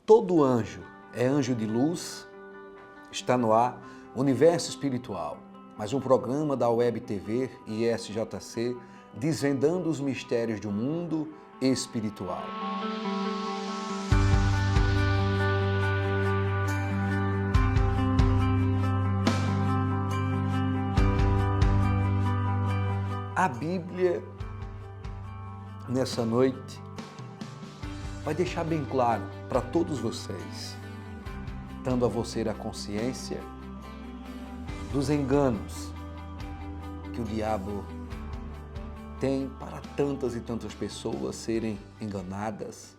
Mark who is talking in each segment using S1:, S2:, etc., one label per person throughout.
S1: Todo anjo é anjo de luz. Está no ar Universo Espiritual, mais um programa da Web TV e SJC desvendando os mistérios do mundo espiritual. A Bíblia, nessa noite, vai deixar bem claro para todos vocês, dando a você a consciência dos enganos que o diabo tem para tantas e tantas pessoas serem enganadas,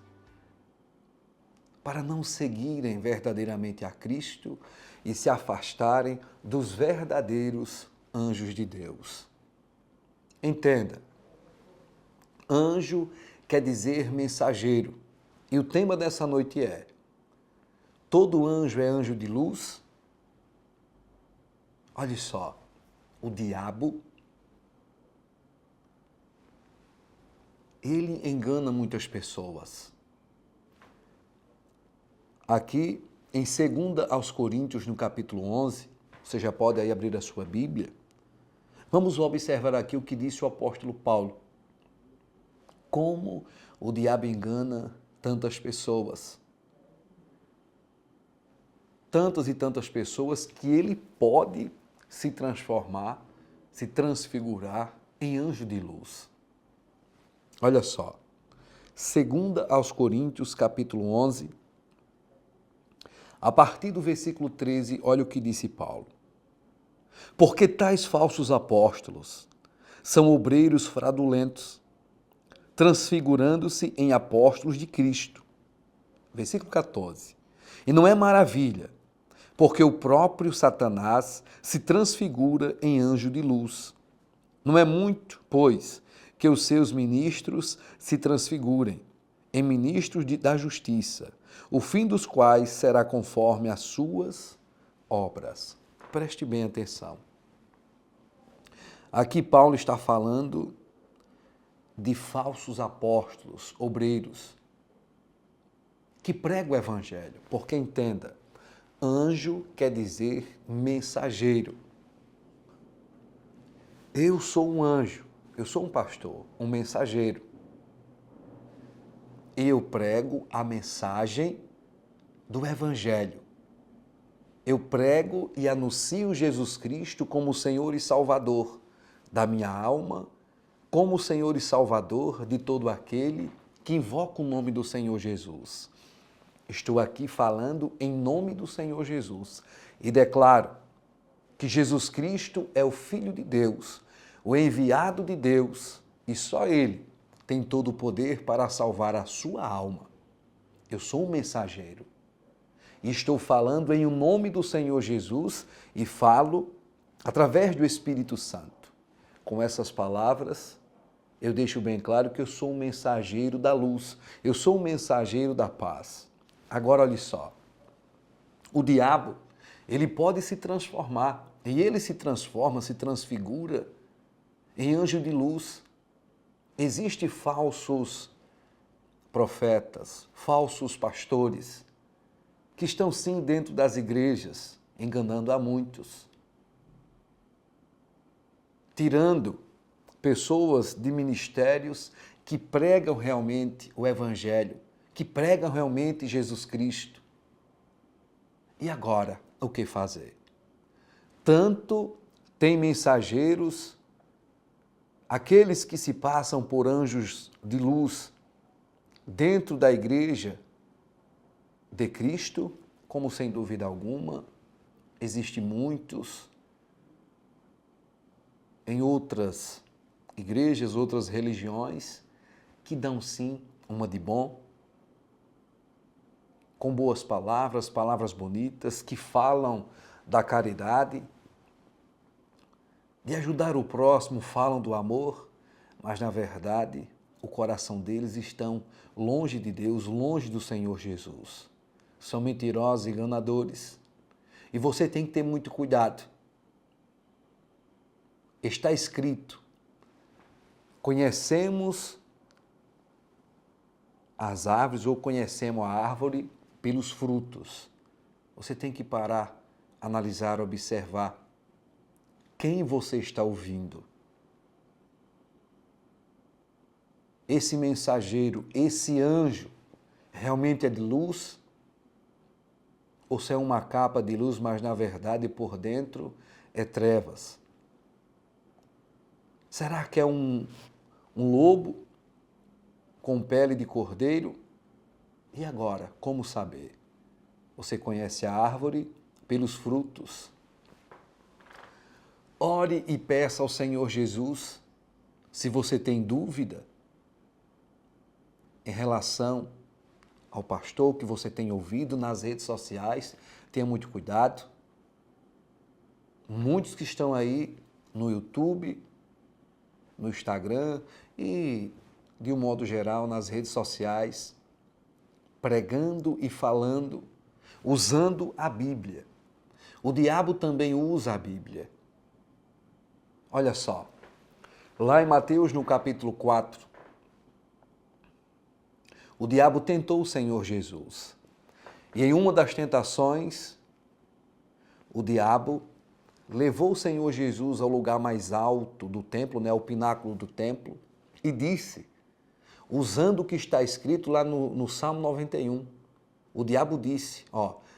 S1: para não seguirem verdadeiramente a Cristo e se afastarem dos verdadeiros anjos de Deus. Entenda, anjo quer dizer mensageiro, e o tema dessa noite é: todo anjo é anjo de luz? Olha só, o diabo, ele engana muitas pessoas. Aqui, em 2 aos Coríntios, no capítulo 11, você já pode aí abrir a sua Bíblia, vamos observar aqui o que disse o apóstolo Paulo. Como o diabo engana tantas pessoas. Tantas e tantas pessoas que ele pode se transformar, se transfigurar em anjo de luz. Olha só, 2 aos Coríntios, capítulo 11, a partir do versículo 13, olha o que disse Paulo. Porque tais falsos apóstolos são obreiros fraudulentos, transfigurando-se em apóstolos de Cristo. Versículo 14. E não é maravilha, porque o próprio Satanás se transfigura em anjo de luz. Não é muito, pois, que os seus ministros se transfigurem em ministros da justiça, o fim dos quais será conforme as suas obras. Preste bem atenção. Aqui Paulo está falando de falsos apóstolos, obreiros, que pregam o evangelho. Porque entenda, anjo quer dizer mensageiro. Eu sou um anjo, eu sou um pastor, um mensageiro. Eu prego a mensagem do evangelho. Eu prego e anuncio Jesus Cristo como Senhor e Salvador da minha alma, como Senhor e Salvador de todo aquele que invoca o nome do Senhor Jesus. Estou aqui falando em nome do Senhor Jesus e declaro que Jesus Cristo é o Filho de Deus, o enviado de Deus, e só Ele tem todo o poder para salvar a sua alma. Eu sou um mensageiro e estou falando em nome do Senhor Jesus e falo através do Espírito Santo. Com essas palavras, eu deixo bem claro que eu sou um mensageiro da luz, eu sou um mensageiro da paz. Agora, olha só, o diabo, ele pode se transformar, e ele se transforma, se transfigura em anjo de luz. Existem falsos profetas, falsos pastores, que estão sim dentro das igrejas, enganando a muitos, tirando pessoas de ministérios que pregam realmente o evangelho, que pregam realmente Jesus Cristo. E agora, o que fazer? Tanto tem mensageiros, aqueles que se passam por anjos de luz dentro da igreja de Cristo, como sem dúvida alguma, existem muitos em outras igrejas, outras religiões, que dão sim uma de bom, com boas palavras, palavras bonitas, que falam da caridade, de ajudar o próximo, falam do amor, mas na verdade o coração deles estão longe de Deus, longe do Senhor Jesus. São mentirosos e enganadores. E você tem que ter muito cuidado. Está escrito: conhecemos as árvores ou conhecemos a árvore pelos frutos. Você tem que parar, analisar, observar quem você está ouvindo. Esse mensageiro, esse anjo, realmente é de luz? Ou se é uma capa de luz, mas na verdade por dentro é trevas? Será que é um lobo com pele de cordeiro? E agora, como saber? Você conhece a árvore pelos frutos. Ore e peça ao Senhor Jesus, se você tem dúvida em relação ao pastor que você tem ouvido nas redes sociais, tenha muito cuidado. Muitos que estão aí no YouTube, no Instagram e, de um modo geral, nas redes sociais, pregando e falando, usando a Bíblia. O diabo também usa a Bíblia. Olha só, lá em Mateus, no capítulo 4, o diabo tentou o Senhor Jesus. E em uma das tentações, o diabo levou o Senhor Jesus ao lugar mais alto do templo, ao pináculo do templo, e disse, usando o que está escrito lá no Salmo 91, o diabo disse,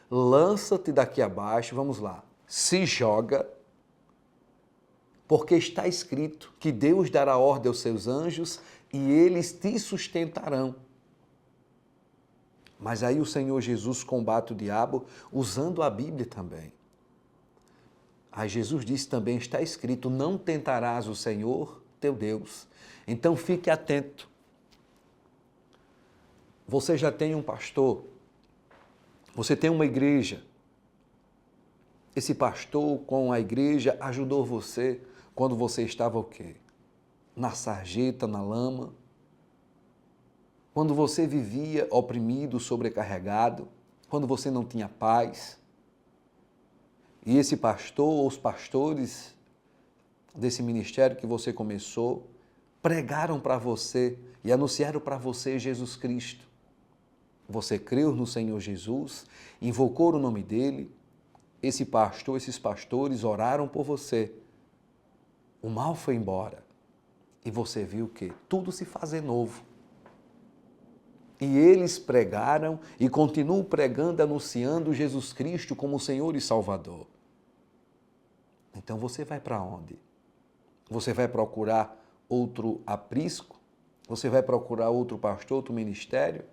S1: lança-te daqui abaixo, vamos lá, se joga, porque está escrito que Deus dará ordem aos seus anjos e eles te sustentarão. Mas aí o Senhor Jesus combate o diabo usando a Bíblia também. Aí Jesus disse também, está escrito, não tentarás o Senhor teu Deus. Então fique atento. Você já tem um pastor, você tem uma igreja. Esse pastor com a igreja ajudou você quando você estava o quê? Na sarjeta, na lama. Quando você vivia oprimido, sobrecarregado, quando você não tinha paz. E esse pastor ou os pastores desse ministério que você começou, pregaram para você e anunciaram para você Jesus Cristo. Você creu no Senhor Jesus, invocou o nome dele, esse pastor, esses pastores oraram por você. O mal foi embora e você viu que tudo se fazer novo. E eles pregaram e continuam pregando, anunciando Jesus Cristo como Senhor e Salvador. Então você vai para onde? Você vai procurar outro aprisco? Você vai procurar outro pastor, outro ministério?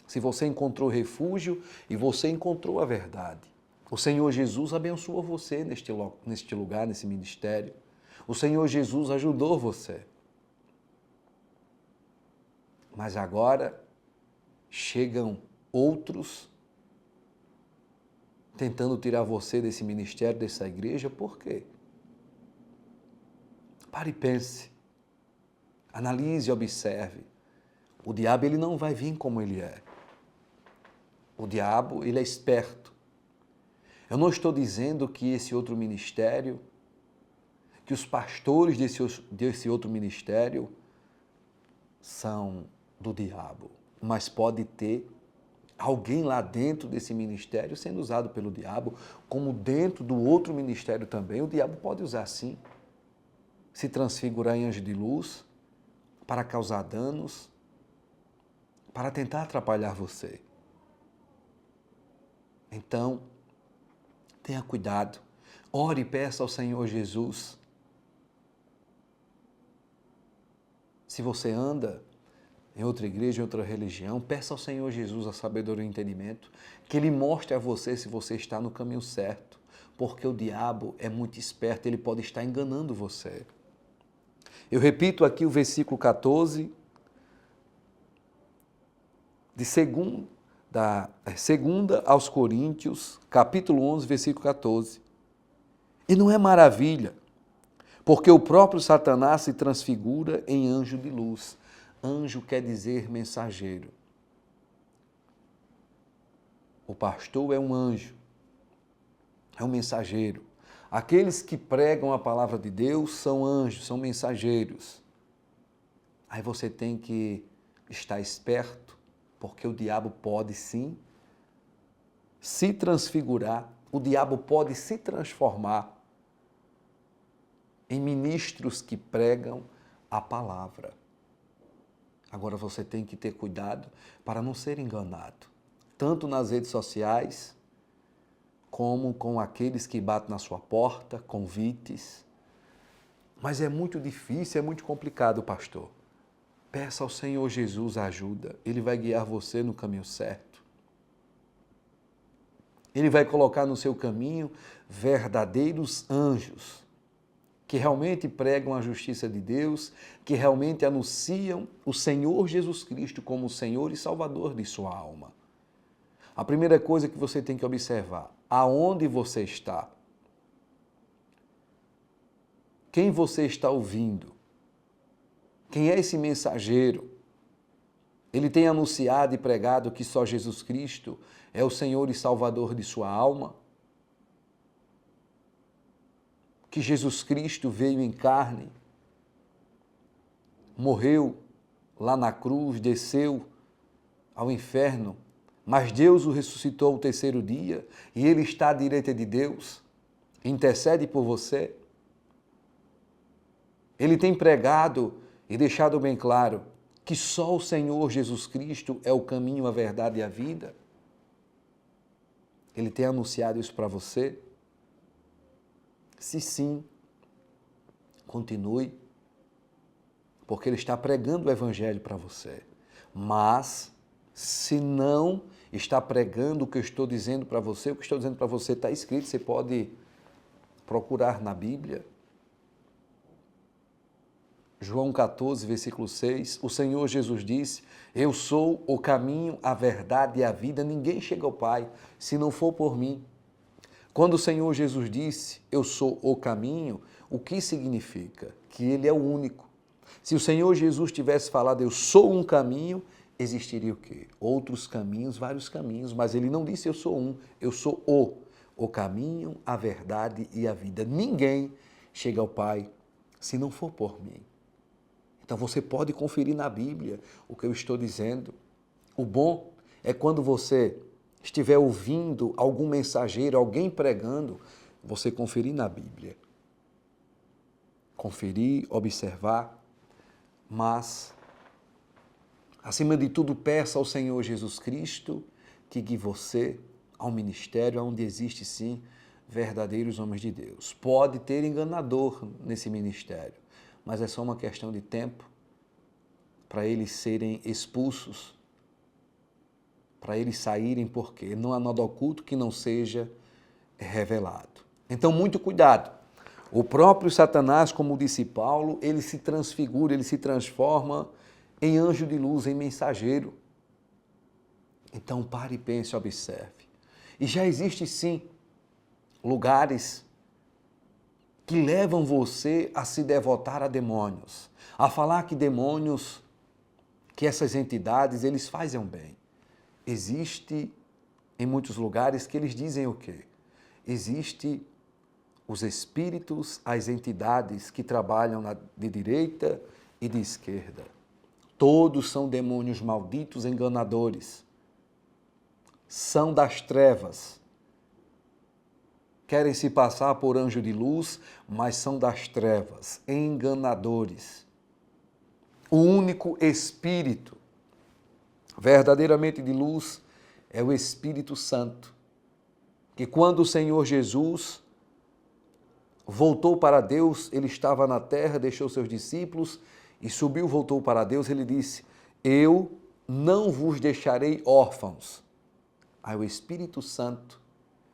S1: Se você encontrou refúgio e você encontrou a verdade. O Senhor Jesus abençoou você neste lugar, nesse ministério. O Senhor Jesus ajudou você. Mas agora chegam outros tentando tirar você desse ministério, dessa igreja. Por quê? Pare e pense. Analise e observe. O diabo ele não vai vir como ele é. O diabo ele é esperto. Eu não estou dizendo que esse outro ministério, que os pastores desse outro ministério são do diabo, mas pode ter alguém lá dentro desse ministério sendo usado pelo diabo, como dentro do outro ministério também, o diabo pode usar sim, se transfigurar em anjo de luz, para causar danos, para tentar atrapalhar você. Então, tenha cuidado, ore e peça ao Senhor Jesus. Se você anda em outra igreja, em outra religião, peça ao Senhor Jesus a sabedoria e o entendimento, que Ele mostre a você se você está no caminho certo, porque o diabo é muito esperto, ele pode estar enganando você. Eu repito aqui o versículo 14, de segunda aos Coríntios, capítulo 11, versículo 14. E não é maravilha, porque o próprio Satanás se transfigura em anjo de luz. Anjo quer dizer mensageiro. O pastor é um anjo, é um mensageiro. Aqueles que pregam a palavra de Deus são anjos, são mensageiros. Aí você tem que estar esperto, Porque o diabo pode sim se transfigurar, o diabo pode se transformar em ministros que pregam a palavra. Agora você tem que ter cuidado para não ser enganado, tanto nas redes sociais, como com aqueles que batem na sua porta, convites. Mas é muito difícil, é muito complicado, pastor. Peça ao Senhor Jesus ajuda, Ele vai guiar você no caminho certo. Ele vai colocar no seu caminho verdadeiros anjos, que realmente pregam a justiça de Deus, que realmente anunciam o Senhor Jesus Cristo como o Senhor e Salvador de sua alma. A primeira coisa que você tem que observar, aonde você está? Quem você está ouvindo? Quem é esse mensageiro? Ele tem anunciado e pregado que só Jesus Cristo é o Senhor e Salvador de sua alma? Que Jesus Cristo veio em carne, morreu lá na cruz, desceu ao inferno, mas Deus o ressuscitou ao terceiro dia e Ele está à direita de Deus, intercede por você. Ele tem pregado e deixado bem claro que só o Senhor Jesus Cristo é o caminho, a verdade e a vida. Ele tem anunciado isso para você? Se sim, continue, porque Ele está pregando o Evangelho para você. Mas, se não está pregando o que eu estou dizendo para você, o que estou dizendo para você está escrito, você pode procurar na Bíblia. João 14, versículo 6, o Senhor Jesus disse, eu sou o caminho, a verdade e a vida, ninguém chega ao Pai se não for por mim. Quando o Senhor Jesus disse, eu sou o caminho, o que significa? Que Ele é o único. Se o Senhor Jesus tivesse falado, eu sou um caminho, existiria o quê? Outros caminhos, vários caminhos, mas Ele não disse, eu sou um, eu sou o caminho, a verdade e a vida. Ninguém chega ao Pai se não for por mim. Então você pode conferir na Bíblia o que eu estou dizendo. O bom é quando você estiver ouvindo algum mensageiro, alguém pregando, você conferir na Bíblia. Conferir, observar, mas, acima de tudo, peça ao Senhor Jesus Cristo que guie você ao ministério onde existe, sim, verdadeiros homens de Deus. Pode ter enganador nesse ministério, mas é só uma questão de tempo para eles serem expulsos, para eles saírem, porque não há nada oculto que não seja revelado. Então, muito cuidado. O próprio Satanás, como disse Paulo, ele se transfigura, ele se transforma em anjo de luz, em mensageiro. Então, pare e pense, observe. E já existe, sim, lugares que levam você a se devotar a demônios, a falar que demônios, que essas entidades, eles fazem um bem. Existe em muitos lugares que eles dizem o quê? Existe os espíritos, as entidades que trabalham de direita e de esquerda. Todos são demônios malditos, enganadores. São das trevas. Querem se passar por anjo de luz, mas são das trevas, enganadores. O único espírito verdadeiramente de luz é o Espírito Santo, que quando o Senhor Jesus voltou para Deus, ele estava na terra, deixou seus discípulos e subiu, voltou para Deus, ele disse, eu não vos deixarei órfãos. Aí o Espírito Santo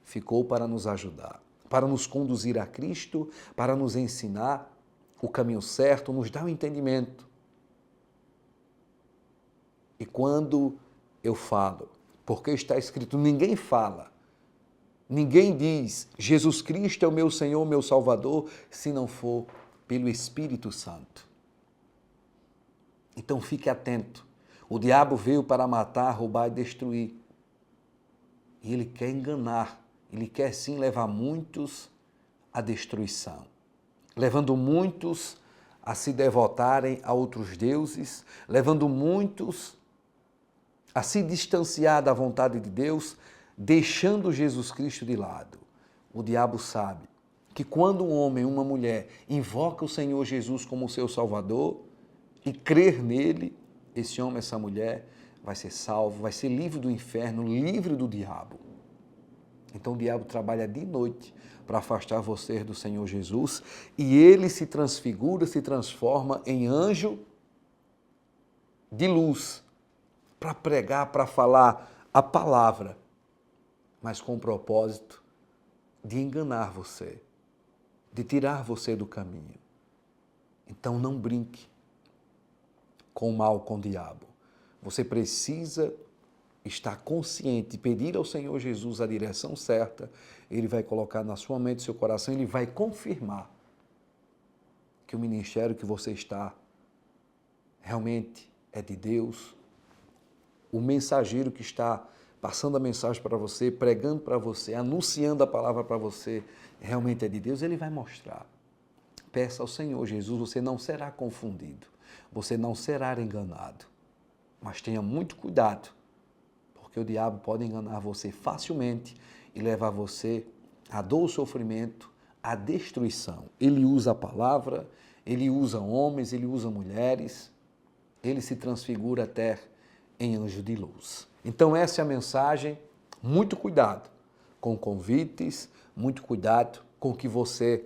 S1: ficou para nos ajudar, para nos conduzir a Cristo, para nos ensinar o caminho certo, nos dar o entendimento. E quando eu falo, porque está escrito, ninguém fala, ninguém diz, Jesus Cristo é o meu Senhor, meu Salvador, se não for pelo Espírito Santo. Então fique atento. O diabo veio para matar, roubar e destruir. E ele quer enganar, ele quer sim levar muitos à destruição, levando muitos a se devotarem a outros deuses, levando muitos a se distanciar da vontade de Deus, deixando Jesus Cristo de lado. O diabo sabe que quando um homem, uma mulher, invoca o Senhor Jesus como seu Salvador e crer nele, esse homem, essa mulher, vai ser salvo, vai ser livre do inferno, livre do diabo. Então o diabo trabalha de noite para afastar você do Senhor Jesus e ele se transfigura, se transforma em anjo de luz para pregar, para falar a palavra, mas com o propósito de enganar você, de tirar você do caminho. Então não brinque com o mal, com o diabo. Você precisa estar consciente, pedir ao Senhor Jesus a direção certa, Ele vai colocar na sua mente, no seu coração, Ele vai confirmar que o ministério que você está realmente é de Deus. O mensageiro que está passando a mensagem para você, pregando para você, anunciando a palavra para você, realmente é de Deus, Ele vai mostrar. Peça ao Senhor Jesus, você não será confundido, você não será enganado. Mas tenha muito cuidado, porque o diabo pode enganar você facilmente e levar você à dor, ao sofrimento, à destruição. Ele usa a palavra, ele usa homens, ele usa mulheres, ele se transfigura até em anjo de luz. Então essa é a mensagem. Muito cuidado com convites, muito cuidado com o que você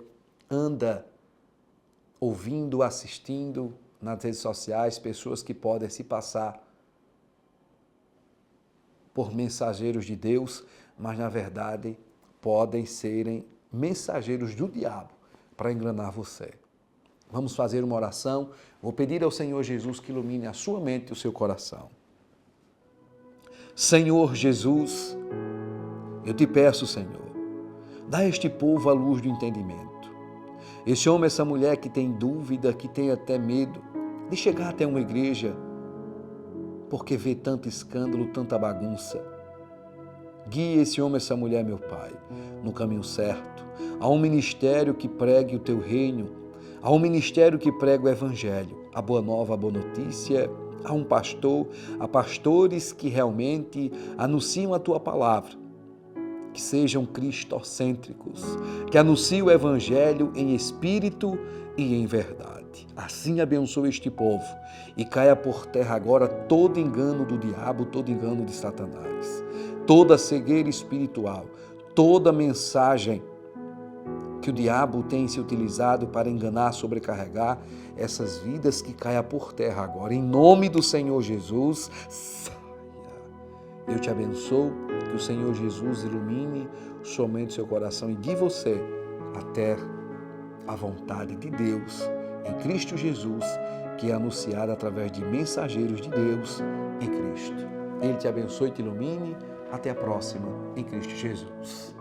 S1: anda ouvindo, assistindo nas redes sociais, pessoas que podem se passar por mensageiros de Deus, mas na verdade podem serem mensageiros do diabo para enganar você. Vamos fazer uma oração. Vou pedir ao Senhor Jesus que ilumine a sua mente e o seu coração. Senhor Jesus, eu te peço, Senhor, dá a este povo a luz do entendimento. Esse homem, essa mulher que tem dúvida, que tem até medo de chegar até uma igreja, porque vê tanto escândalo, tanta bagunça. Guie esse homem, essa mulher, meu Pai, no caminho certo, a um ministério que pregue o teu reino, a um ministério que pregue o evangelho, a boa nova, a boa notícia, a um pastor, a pastores que realmente anunciam a tua palavra, que sejam cristocêntricos, que anunciem o evangelho em espírito e em verdade. Assim abençoe este povo e caia por terra agora todo engano do diabo, todo engano de Satanás, toda cegueira espiritual, toda mensagem que o diabo tem se utilizado para enganar, sobrecarregar essas vidas, que caia por terra agora. Em nome do Senhor Jesus, saia. Eu te abençoo, que o Senhor Jesus ilumine somente seu coração e guie você até a vontade de Deus em Cristo Jesus, que é anunciada através de mensageiros de Deus em Cristo. Ele te abençoe e te ilumine. Até a próxima, em Cristo Jesus.